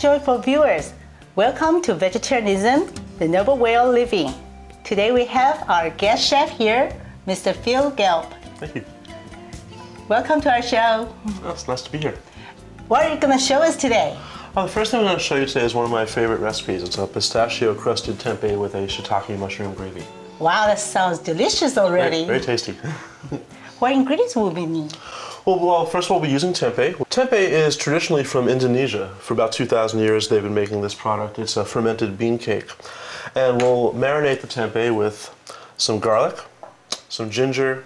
joyful viewers. Welcome to Vegetarianism, the Noble Way of Living. Today we have our guest chef here, Mr. Phil Gelb. Thank you. Welcome to our show. Oh, it's nice to be here. What are you going to show us today? The first thing I'm going to show you today is one of my favorite recipes. It's a pistachio crusted tempeh with a shiitake mushroom gravy. Wow, that sounds delicious already. Very tasty. What ingredients will we need? Well, first of all, we'll be using tempeh. Tempeh is traditionally from Indonesia. For about 2,000 years, they've been making this product. It's a fermented bean cake. And we'll marinate the tempeh with some garlic, some ginger,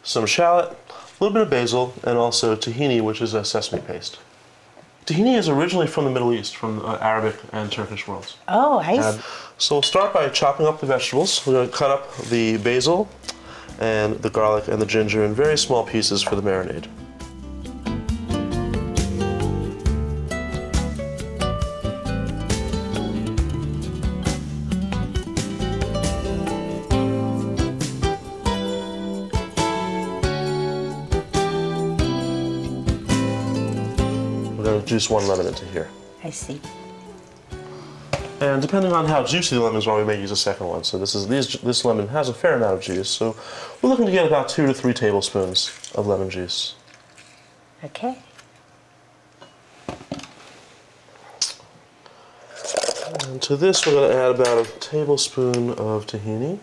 some shallot, a little bit of basil, and also tahini, which is a sesame paste. Tahini is originally from the Middle East, from the Arabic and Turkish worlds. Oh, I see. So we'll start by chopping up the vegetables. We're going to cut up the basil and the garlic and the ginger in very small pieces for the marinade. We're going to juice one lemon into here. I see. And depending on how juicy the lemons are, we may use a second one. So this lemon has a fair amount of juice. So we're looking to get about 2 to 3 tablespoons of lemon juice. Okay. And to this, we're going to add about a tablespoon of tahini.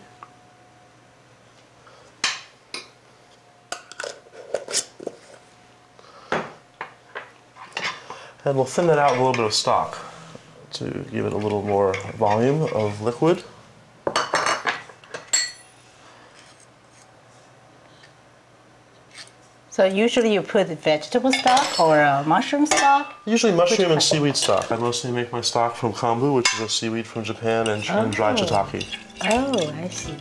And we'll thin that out with a little bit of stock to give it a little more volume of liquid. So usually you put vegetable stock or mushroom stock? Usually mushroom and seaweed stock. I mostly make my stock from kombu, which is a seaweed from Japan, and dried shiitake. Oh, I see.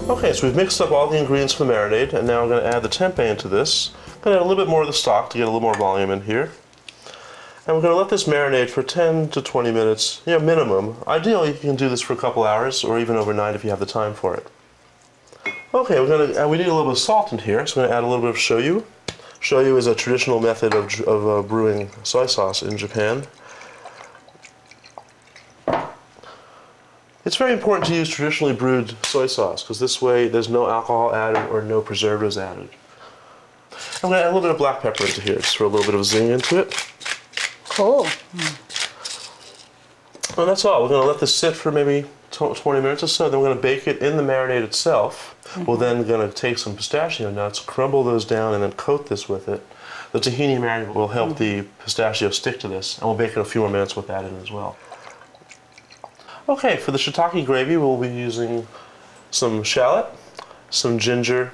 Okay, so we've mixed up all the ingredients for the marinade, and now we're going to add the tempeh into this. I'm going to add a little bit more of the stock to get a little more volume in here. And we're going to let this marinate for 10 to 20 minutes, minimum. Ideally, you can do this for a couple hours, or even overnight if you have the time for it. Okay, we need a little bit of salt in here, so we're going to add a little bit of shoyu. Shoyu is a traditional method of brewing soy sauce in Japan. It's very important to use traditionally brewed soy sauce, because this way there's no alcohol added or no preservatives added. I'm going to add a little bit of black pepper into here, just for a little bit of zing into it. Cool. And that's all. We're going to let this sit for maybe 20 minutes or so, then we're going to bake it in the marinade itself. We're then going to take some pistachio nuts, crumble those down, and then coat this with it. The tahini marinade will help the pistachio stick to this, and we'll bake it a few more minutes with that in as well. Okay, for the shiitake gravy, we'll be using some shallot, some ginger,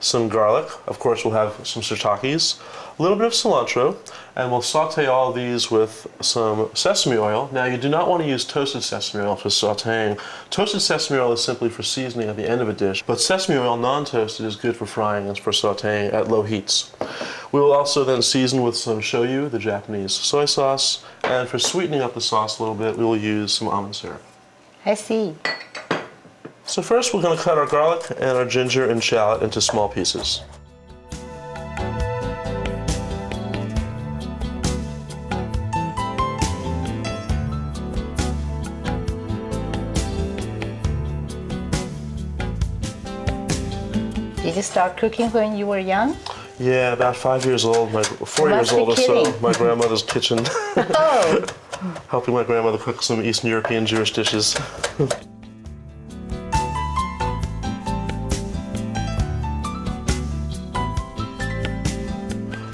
some garlic. Of course, we'll have some shiitakes, a little bit of cilantro, and we'll saute all these with some sesame oil. Now, you do not want to use toasted sesame oil for sauteing. Toasted sesame oil is simply for seasoning at the end of a dish, but sesame oil, non-toasted, is good for frying and for sauteing at low heats. We will also then season with some shoyu, the Japanese soy sauce, and for sweetening up the sauce a little bit, we will use some almond syrup. I see. So first we're going to cut our garlic and our ginger and shallot into small pieces. Did you start cooking when you were young? Yeah, about 5 years old, 4 years old or so, my grandmother's kitchen. Oh. Helping my grandmother cook some Eastern European Jewish dishes.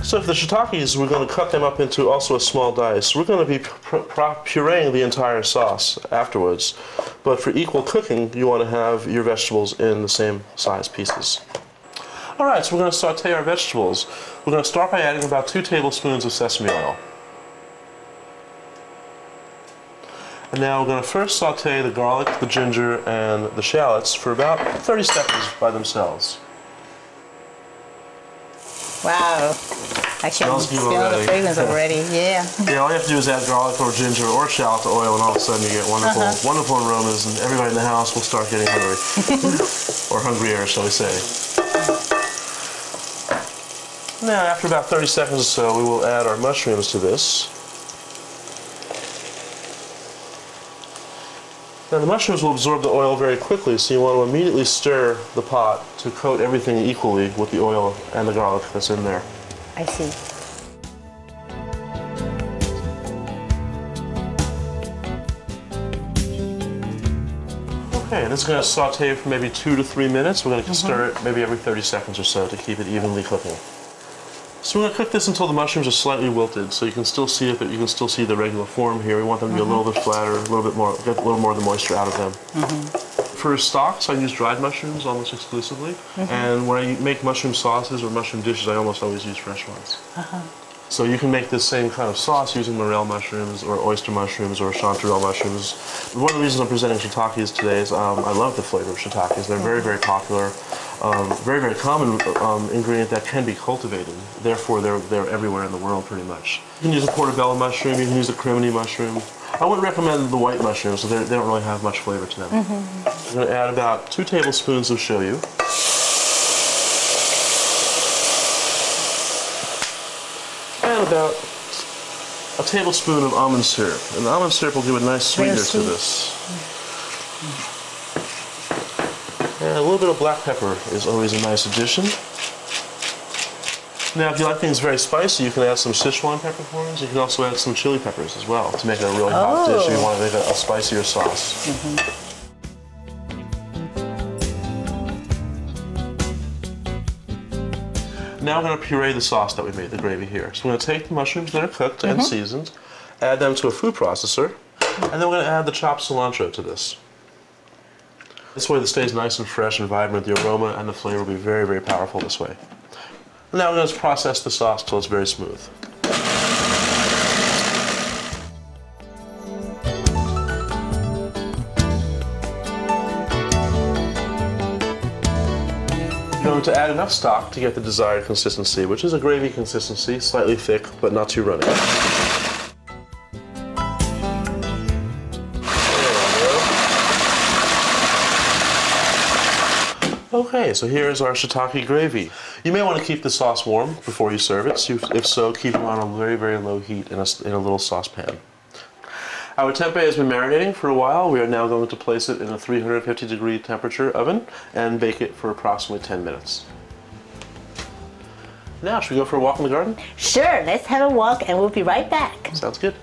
So for the shiitakes, we're going to cut them up into also a small dice. We're going to be pureeing the entire sauce afterwards. But for equal cooking, you want to have your vegetables in the same size pieces. Alright, so we're going to saute our vegetables. We're going to start by adding about 2 tablespoons of sesame oil. And now we're going to first saute the garlic, the ginger, and the shallots for about 30 seconds by themselves. Wow. I can Smells good smell the already. fragrance already. Yeah. Yeah, all you have to do is add garlic or ginger or shallot to oil, and all of a sudden you get wonderful, wonderful aromas, and everybody in the house will start getting hungry. Or hungrier, shall we say. Now, after about 30 seconds or so, we will add our mushrooms to this. Now, the mushrooms will absorb the oil very quickly, so you want to immediately stir the pot to coat everything equally with the oil and the garlic that's in there. I see. Okay, this is going to saute for maybe 2 to 3 minutes. We're going to stir it maybe every 30 seconds or so to keep it evenly cooking. So we're going to cook this until the mushrooms are slightly wilted, so you can still see it, but you can still see the regular form here. We want them to be a little bit flatter, a little bit more, get a little more of the moisture out of them. For stocks, I use dried mushrooms almost exclusively, and when I make mushroom sauces or mushroom dishes, I almost always use fresh ones. So you can make this same kind of sauce using morel mushrooms or oyster mushrooms or chanterelle mushrooms. One of the reasons I'm presenting shiitakes today is I love the flavor of shiitakes. They're very, very popular, very, very common ingredient that can be cultivated. Therefore, they're everywhere in the world pretty much. You can use a portobello mushroom, you can use a crimini mushroom. I wouldn't recommend the white mushrooms, so they don't really have much flavor to them. I'm going to add about 2 tablespoons of shoyu. And about a tablespoon of almond syrup. And the almond syrup will give a nice sweetness to this. And a little bit of black pepper is always a nice addition. Now, if you like things very spicy, you can add some Sichuan peppercorns. You can also add some chili peppers as well to make it a really hot dish if you want to make a spicier sauce. Now we're going to puree the sauce that we made, the gravy here. So we're going to take the mushrooms that are cooked and seasoned, add them to a food processor, and then we're going to add the chopped cilantro to this. This way it stays nice and fresh and vibrant. The aroma and the flavor will be very, very powerful this way. And now we're going to process the sauce till it's very smooth. You're going to add enough stock to get the desired consistency, which is a gravy consistency, slightly thick, but not too runny. Okay, so here is our shiitake gravy. You may want to keep the sauce warm before you serve it. So if so, keep it on a very, very low heat in a little saucepan. Our tempeh has been marinating for a while. We are now going to place it in a 350-degree temperature oven and bake it for approximately 10 minutes. Now, should we go for a walk in the garden? Sure, let's have a walk and we'll be right back. Sounds good.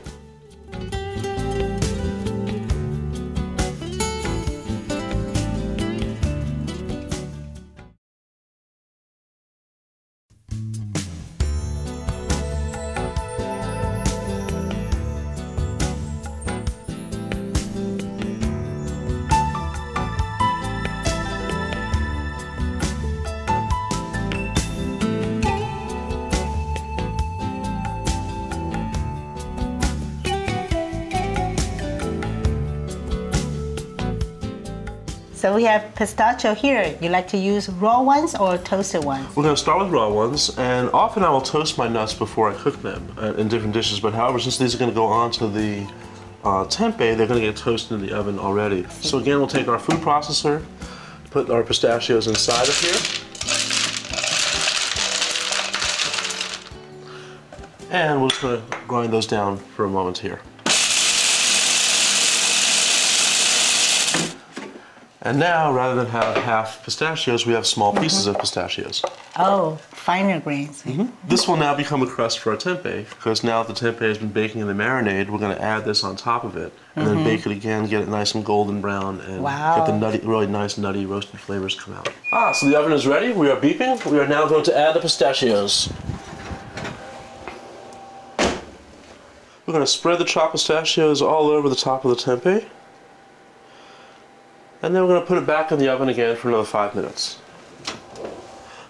So we have pistachio here. You like to use raw ones or toasted ones? We're going to start with raw ones, and often I will toast my nuts before I cook them in different dishes, but however, since these are going to go onto the tempeh, they're going to get toasted in the oven already. So again, we'll take our food processor, put our pistachios inside of here, and we're just going to grind those down for a moment here. And now, rather than have half pistachios, we have small pieces of pistachios. Oh, finer grains. This will now become a crust for our tempeh, because now that the tempeh has been baking in the marinade, we're going to add this on top of it, and then bake it again, get it nice and golden brown, and get the nutty, really nice nutty roasted flavors come out. So the oven is ready. We are beeping. We are now going to add the pistachios. We're going to spread the chopped pistachios all over the top of the tempeh. And then we're going to put it back in the oven again for another 5 minutes.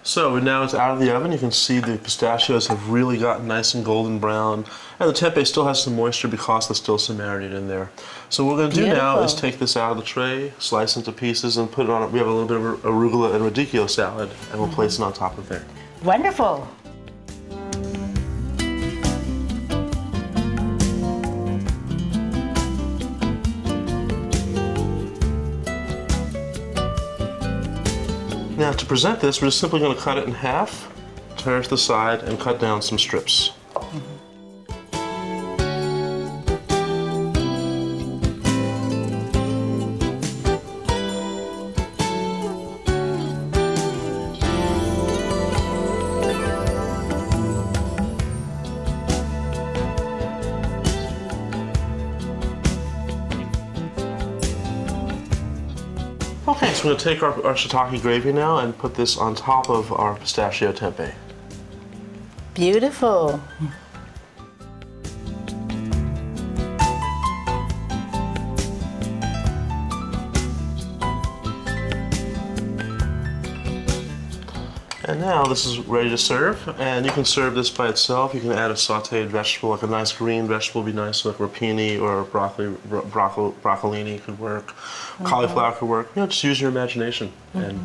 So now it's out of the oven. You can see the pistachios have really gotten nice and golden brown. And the tempeh still has some moisture because there's still some marinade in there. So what we're going to do now is take this out of the tray, slice into pieces, and put it on. We have a little bit of arugula and radicchio salad, and we'll place it on top of there. Wonderful. Now to present this, we're just simply going to cut it in half, turn it to the side, and cut down some strips. Okay, so we're going to take our shiitake gravy now and put this on top of our pistachio tempeh. Beautiful. And now this is ready to serve, and you can serve this by itself. You can add a sauteed vegetable, like a nice green vegetable would be nice, like rapini or broccolini could work. Cauliflower could work. You know, just use your imagination, and it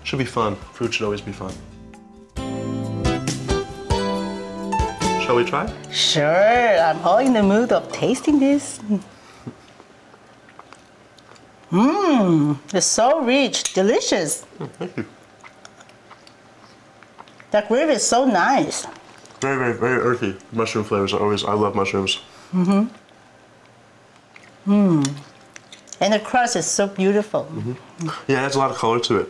should be fun. Food should always be fun. Shall we try? Sure, I'm all in the mood of tasting this. Mmm, it's so rich, delicious. Thank you. That gravy is so nice. Very, very, very earthy. Mushroom flavors are always, I love mushrooms. And the crust is so beautiful. Yeah, it adds a lot of color to it.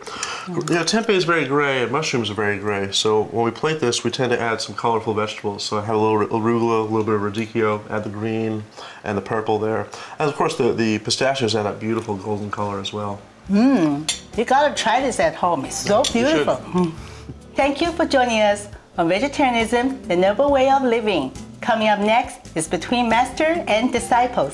Yeah, tempeh is very gray and mushrooms are very gray. So when we plate this, we tend to add some colorful vegetables. So I have a little arugula, a little bit of radicchio, add the green and the purple there. And of course the pistachios add that beautiful golden color as well. You gotta try this at home. It's so beautiful. Thank you for joining us on Vegetarianism, the Noble Way of Living. Coming up next is Between Master and Disciples.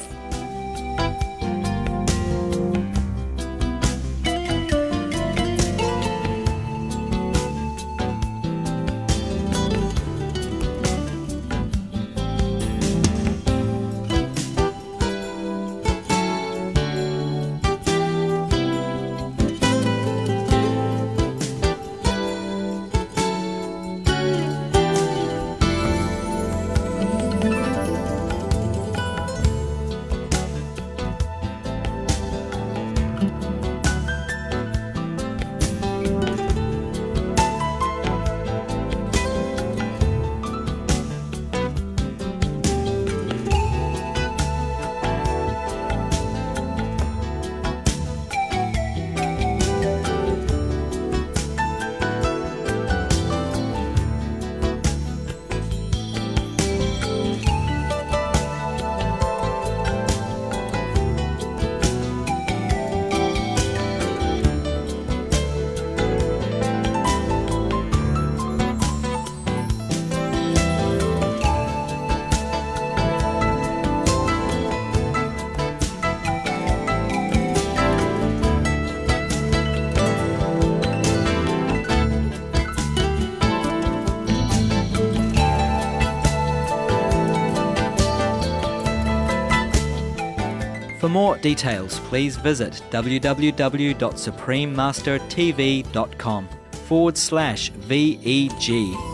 For more details, please visit www.suprememastertv.com/VEG.